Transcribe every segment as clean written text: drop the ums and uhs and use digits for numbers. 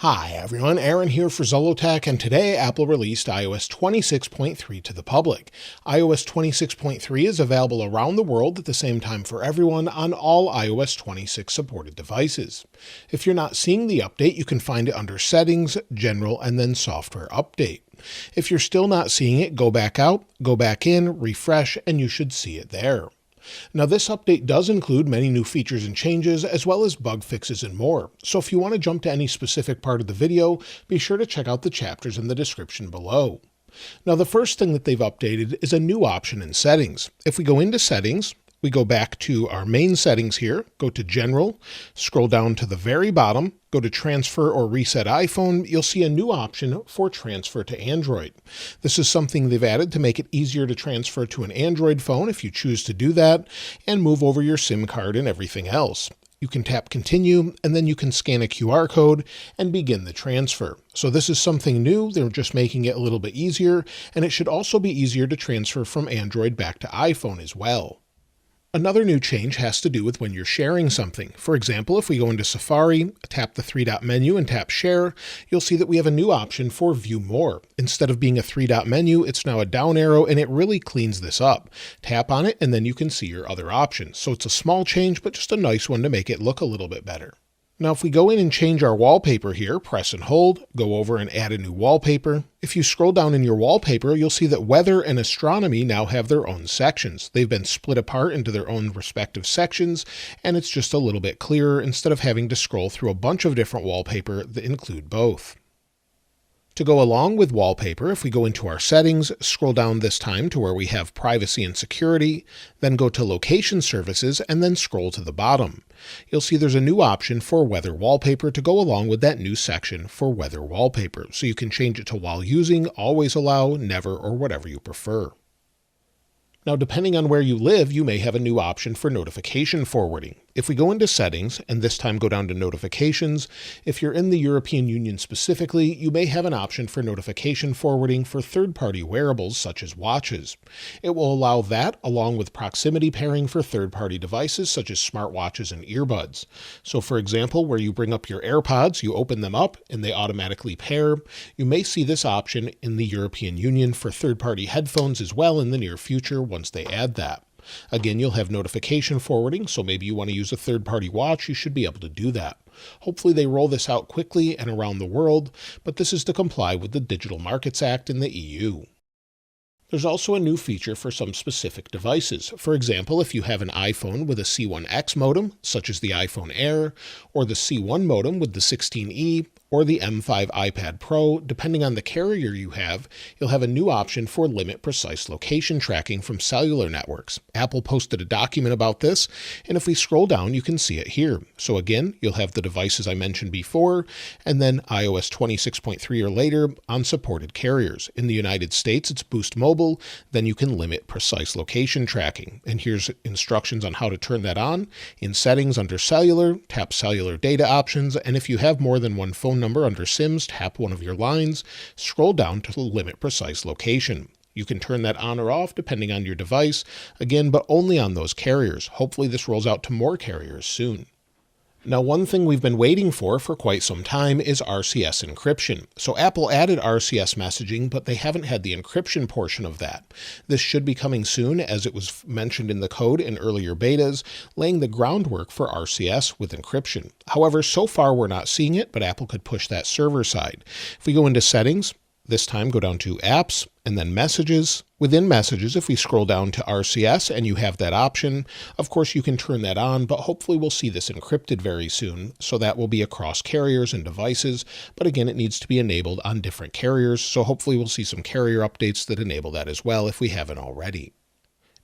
Hi everyone, Aaron here for Zollotech, and today Apple released iOS 26.3 to the public. iOS 26.3 is available around the world at the same time for everyone on all iOS 26 supported devices. If you're not seeing the update, you can find it under Settings, General, and then Software Update. If you're still not seeing it, go back out, go back in, refresh, and you should see it there. Now this update does include many new features and changes, as well as bug fixes and more, so if you want to jump to any specific part of the video, be sure to check out the chapters in the description below. Now the first thing that they've updated is a new option in Settings. If we go into Settings, we go back to our main settings here, go to General, scroll down to the very bottom, go to Transfer or Reset iPhone, you'll see a new option for Transfer to Android. This is something they've added to make it easier to transfer to an Android phone if you choose to do that, and move over your SIM card and everything else. You can tap Continue, and then you can scan a QR code and begin the transfer. So this is something new, they're just making it a little bit easier, and it should also be easier to transfer from Android back to iPhone as well. Another new change has to do with when you're sharing something. For example, if we go into Safari, tap the three-dot menu and tap Share, you'll see that we have a new option for View More. Instead of being a three-dot menu, it's now a down arrow, and it really cleans this up. Tap on it, and then you can see your other options. So it's a small change, but just a nice one to make it look a little bit better. Now if we go in and change our wallpaper here, press and hold, go over and add a new wallpaper. If you scroll down in your wallpaper, you'll see that weather and astronomy now have their own sections. They've been split apart into their own respective sections, and it's just a little bit clearer instead of having to scroll through a bunch of different wallpaper that include both. To go along with wallpaper, if we go into our settings, scroll down this time to where we have privacy and security, then go to location services, and then scroll to the bottom. You'll see there's a new option for weather wallpaper to go along with that new section for weather wallpaper. So you can change it to while using, always allow, never, or whatever you prefer. Now, depending on where you live, you may have a new option for notification forwarding. If we go into Settings, and this time go down to Notifications, if you're in the European Union specifically, you may have an option for notification forwarding for third-party wearables such as watches. It will allow that along with proximity pairing for third-party devices such as smartwatches and earbuds. So for example, where you bring up your AirPods, you open them up and they automatically pair. You may see this option in the European Union for third-party headphones as well in the near future once they add that. Again, you'll have notification forwarding, so maybe you want to use a third-party watch, you should be able to do that. Hopefully they roll this out quickly and around the world, but this is to comply with the Digital Markets Act in the EU. There's also a new feature for some specific devices. For example, if you have an iPhone with a C1X modem, such as the iPhone Air, or the C1 modem with the 16E, or the M5 iPad Pro, depending on the carrier you have, you'll have a new option for limit precise location tracking from cellular networks. Apple posted a document about this, and if we scroll down, you can see it here. So again, you'll have the devices I mentioned before, and then iOS 26.3 or later on supported carriers. In the United States, it's Boost Mobile, then you can limit precise location tracking. And here's instructions on how to turn that on. In Settings under Cellular, tap Cellular Data Options, and if you have more than one phone number under SIMs, tap one of your lines, scroll down to limit precise location. You can turn that on or off depending on your device, again, but only on those carriers. Hopefully this rolls out to more carriers soon. Now, one thing we've been waiting for quite some time is RCS encryption. So Apple added RCS messaging, but they haven't had the encryption portion of that. This should be coming soon, as it was mentioned in the code in earlier betas, laying the groundwork for RCS with encryption. However, so far we're not seeing it, but Apple could push that server side. If we go into Settings, this time go down to Apps, and then Messages. Within Messages, if we scroll down to RCS and you have that option, of course you can turn that on, but hopefully we'll see this encrypted very soon, so that will be across carriers and devices, but again, it needs to be enabled on different carriers, so hopefully we'll see some carrier updates that enable that as well if we haven't already.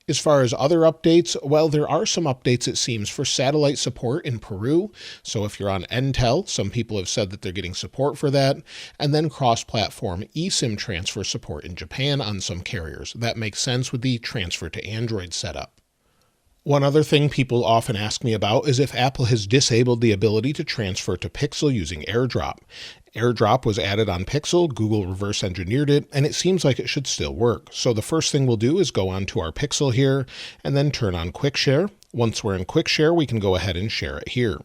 As far as other updates, well, there are some updates, it seems, for satellite support in Peru. So if you're on Entel, some people have said that they're getting support for that. And then cross-platform eSIM transfer support in Japan on some carriers. That makes sense with the transfer to Android setup. One other thing people often ask me about is if Apple has disabled the ability to transfer to Pixel using AirDrop. AirDrop was added on Pixel, Google reverse engineered it, and it seems like it should still work. So the first thing we'll do is go on to our Pixel here and then turn on Quick Share. Once we're in Quick Share, we can go ahead and share it here.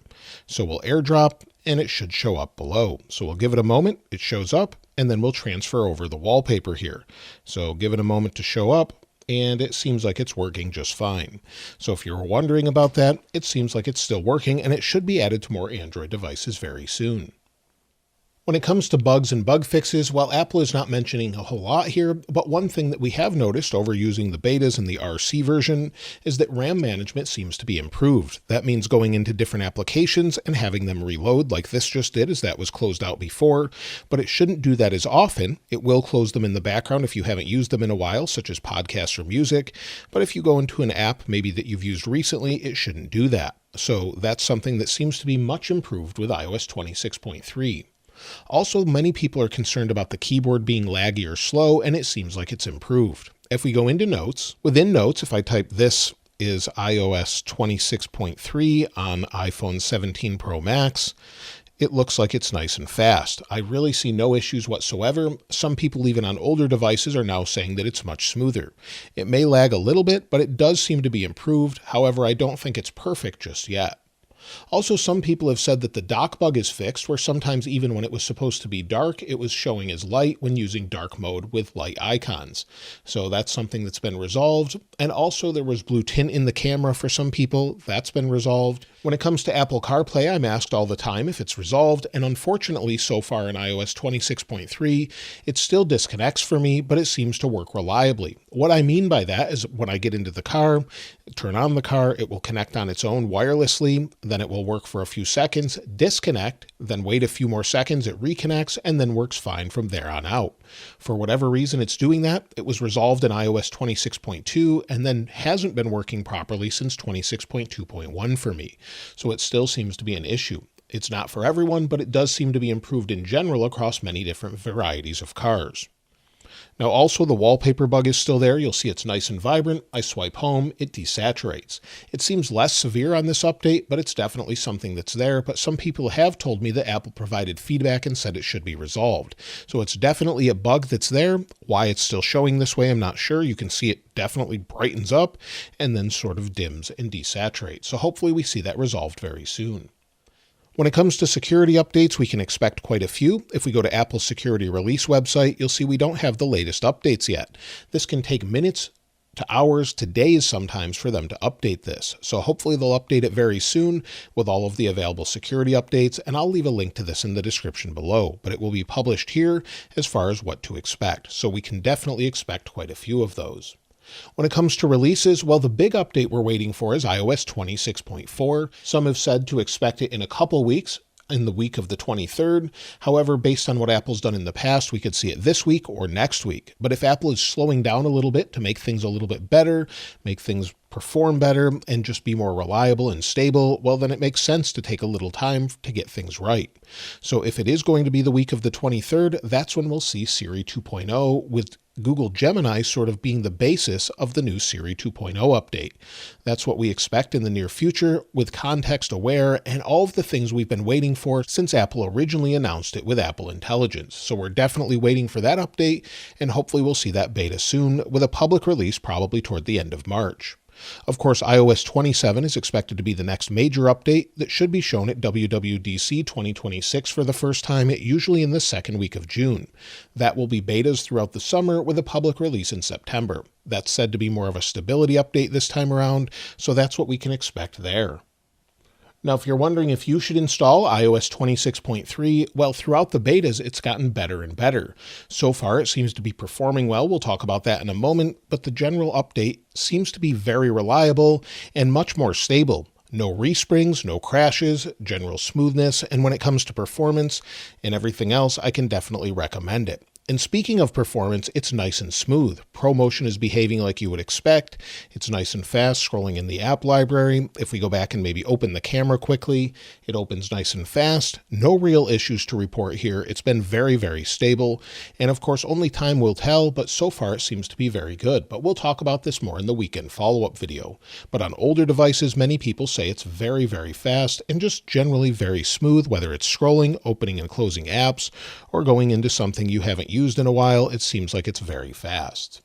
So we'll AirDrop, and it should show up below. So we'll give it a moment, it shows up, and then we'll transfer over the wallpaper here. So give it a moment to show up, and it seems like it's working just fine. So if you're wondering about that, it seems like it's still working, and it should be added to more Android devices very soon. When it comes to bugs and bug fixes, while Apple is not mentioning a whole lot here, but one thing that we have noticed over using the betas and the RC version is that RAM management seems to be improved. That means going into different applications and having them reload like this just did, as that was closed out before, but it shouldn't do that as often. It will close them in the background if you haven't used them in a while, such as podcasts or music, but if you go into an app maybe that you've used recently, it shouldn't do that. So that's something that seems to be much improved with iOS 26.3. Also, many people are concerned about the keyboard being laggy or slow, and it seems like it's improved. If we go into Notes, within Notes, if I type this is iOS 26.3 on iPhone 17 Pro Max, it looks like it's nice and fast. I really see no issues whatsoever. Some people even on older devices are now saying that it's much smoother. It may lag a little bit, but it does seem to be improved. However, I don't think it's perfect just yet. Also, some people have said that the dock bug is fixed, where sometimes even when it was supposed to be dark, it was showing as light when using dark mode with light icons. So that's something that's been resolved. And also there was blue tint in the camera for some people. That's been resolved. When it comes to Apple CarPlay, I'm asked all the time if it's resolved, and unfortunately so far in iOS 26.3, it still disconnects for me, but it seems to work reliably. What I mean by that is when I get into the car, turn on the car, it will connect on its own wirelessly, then it will work for a few seconds, disconnect, then wait a few more seconds, it reconnects, and then works fine from there on out. For whatever reason it's doing that, it was resolved in iOS 26.2 and then hasn't been working properly since 26.2.1 for me. So it still seems to be an issue. It's not for everyone, but it does seem to be improved in general across many different varieties of cars. Now also the wallpaper bug is still there. You'll see it's nice and vibrant. I swipe home, it desaturates. It seems less severe on this update, but it's definitely something that's there. But some people have told me that Apple provided feedback and said it should be resolved. So it's definitely a bug that's there. Why it's still showing this way, I'm not sure. You can see it definitely brightens up and then sort of dims and desaturates. So hopefully we see that resolved very soon. When it comes to security updates, we can expect quite a few. If we go to Apple's security release website, you'll see we don't have the latest updates yet. This can take minutes to hours to days sometimes for them to update this. So hopefully they'll update it very soon with all of the available security updates, and I'll leave a link to this in the description below, but it will be published here as far as what to expect. So we can definitely expect quite a few of those. When it comes to releases, well, the big update we're waiting for is iOS 26.4. Some have said to expect it in a couple weeks, in the week of the 23rd. However, based on what Apple's done in the past, we could see it this week or next week. But if Apple is slowing down a little bit to make things a little bit better, make things perform better, and just be more reliable and stable, well, then it makes sense to take a little time to get things right. So if it is going to be the week of the 23rd, that's when we'll see Siri 2.0 with Google Gemini sort of being the basis of the new Siri 2.0 update. That's what we expect in the near future with context aware and all of the things we've been waiting for since Apple originally announced it with Apple Intelligence. So we're definitely waiting for that update, and hopefully we'll see that beta soon with a public release probably toward the end of March. Of course, iOS 27 is expected to be the next major update that should be shown at WWDC 2026 for the first time, usually in the second week of June. That will be betas throughout the summer with a public release in September. That's said to be more of a stability update this time around, so that's what we can expect there. Now, if you're wondering if you should install iOS 26.3, well, throughout the betas, it's gotten better and better. So far, it seems to be performing well. We'll talk about that in a moment, but the general update seems to be very reliable and much more stable. No resprings, no crashes, general smoothness, and when it comes to performance and everything else, I can definitely recommend it. And speaking of performance, it's nice and smooth. ProMotion is behaving like you would expect. It's nice and fast scrolling in the app library. If we go back and maybe open the camera quickly, it opens nice and fast. No real issues to report here. It's been very, very stable. And of course, only time will tell, but so far it seems to be very good. But we'll talk about this more in the weekend follow-up video. But on older devices, many people say it's very, very fast and just generally very smooth, whether it's scrolling, opening and closing apps, or going into something you haven't used in a while. It seems like it's very fast.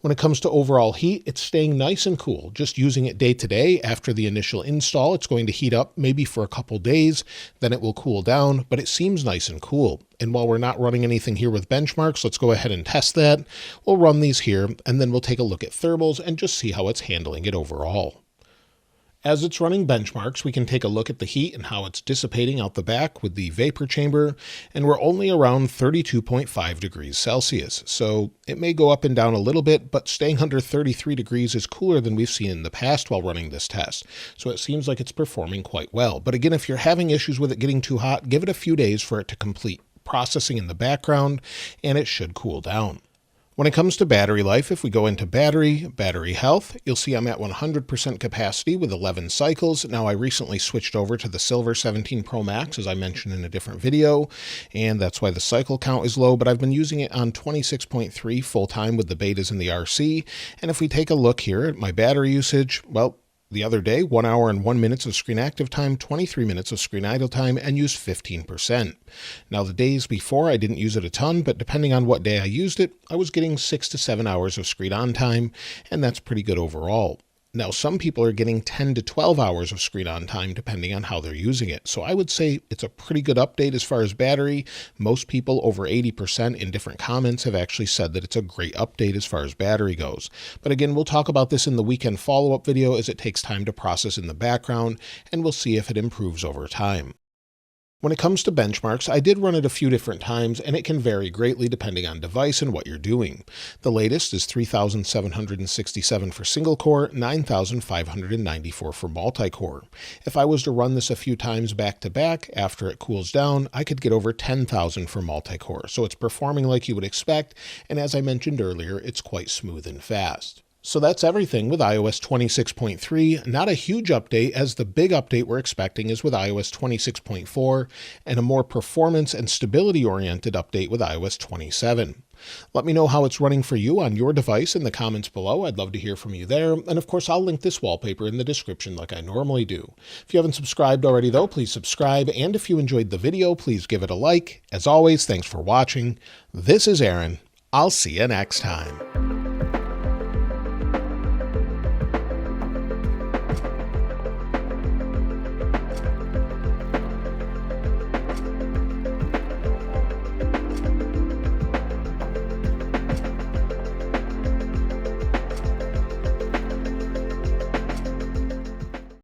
When it comes to overall heat, it's staying nice and cool. Just using it day to day after the initial install, it's going to heat up maybe for a couple days, then it will cool down, but it seems nice and cool. And while we're not running anything here with benchmarks, let's go ahead and test that. We'll run these here, and then we'll take a look at thermals and just see how it's handling it overall. As it's running benchmarks, we can take a look at the heat and how it's dissipating out the back with the vapor chamber, and we're only around 32.5 degrees Celsius. So it may go up and down a little bit, but staying under 33 degrees is cooler than we've seen in the past while running this test. So it seems like it's performing quite well. But again, if you're having issues with it getting too hot, give it a few days for it to complete processing in the background, and it should cool down. When it comes to battery life, if we go into battery health, you'll see I'm at 100% capacity with 11 cycles. Now I recently switched over to the Silver 17 Pro Max, as I mentioned in a different video, and that's why the cycle count is low, but I've been using it on 26.3 full time with the betas and the RC. And if we take a look here at my battery usage, well, the other day, 1 hour and 1 minute of screen active time, 23 minutes of screen idle time, and used 15%. Now, the days before, I didn't use it a ton, but depending on what day I used it, I was getting 6 to 7 hours of screen on time, and that's pretty good overall. Now, some people are getting 10 to 12 hours of screen on time depending on how they're using it. So I would say it's a pretty good update as far as battery. Most people, over 80% in different comments, have actually said that it's a great update as far as battery goes. But again, we'll talk about this in the weekend follow-up video as it takes time to process in the background, and we'll see if it improves over time. When it comes to benchmarks, I did run it a few different times, and it can vary greatly depending on device and what you're doing. The latest is 3,767 for single core, 9,594 for multi-core. If I was to run this a few times back to back after it cools down, I could get over 10,000 for multi-core. So it's performing like you would expect, and as I mentioned earlier, it's quite smooth and fast. So that's everything with iOS 26.3. Not a huge update, as the big update we're expecting is with iOS 26.4 and a more performance and stability-oriented update with iOS 27. Let me know how it's running for you on your device in the comments below. I'd love to hear from you there. And of course, I'll link this wallpaper in the description like I normally do. If you haven't subscribed already though, please subscribe. And if you enjoyed the video, please give it a like. As always, thanks for watching. This is Aaron. I'll see you next time.